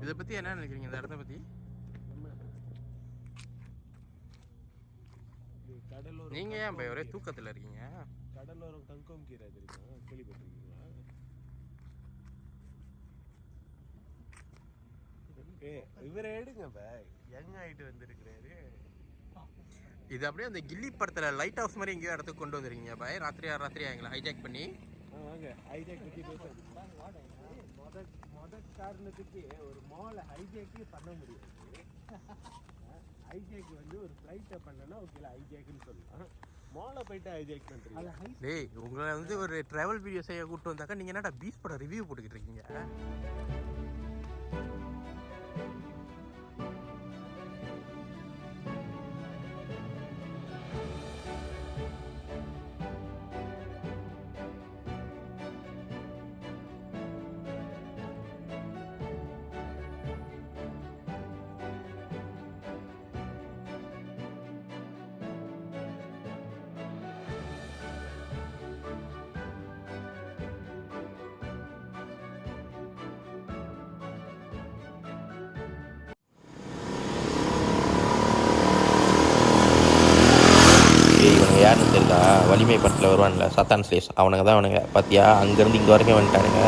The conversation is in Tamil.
இதை பற்றி என்ன நினைக்கிறீங்க இந்த இடத்த பற்றி? நீங்கள் ஏன் இப்போ ஒரே தூக்கத்தில் இருக்கீங்க? கடலோரம் கங்கம் கீரை தெரியுமா? கேள்விப்பட்டிருக்கீங்களா? இவரை எடுங்க யங் ஆகிட்டு வந்துருக்கிறாரு. இது அப்படியே அந்த கில்லி படத்தில் லைட் ஹவுஸ் மாதிரி எங்கேயோ இடத்துக்கு கொண்டு வந்துருக்கீங்க பாய். ராத்திரியா எங்களை ஹைஜாக் பண்ணி வாங்க ஹைஜாக் பற்றி பேசுகிறேன். முதல் காரணத்துக்கு ஒரு மாலை ஹைஜாக்கே பண்ண முடியாது. ஹைஜாக் வந்து ஒரு ஃப்ளைட்டை பண்ணனா ஓகேல ஹைஜாக்னு சொல்லலாம். மாலை போயிட்டு ஹைஜாக் பண்ணுறீங்க. டேய் உங்களை வந்து ஒரு ட்ராவல் வீடியோ செய்ய கூப்பிட்டு வந்தாக்கா நீங்கள் என்னடா பீச் படம் ரிவ்யூ போட்டுக்கிட்டு இருக்கீங்க? இவனுங்க யாருன்னு தெரியல, வலிமை படத்தில் வருவான்ல சத்தான் ஸ்லேஸ், அவனுங்க தான் அவனுங்க. பார்த்தியா அங்கேருந்து இங்கே வரைக்கும் வந்துட்டானுங்க.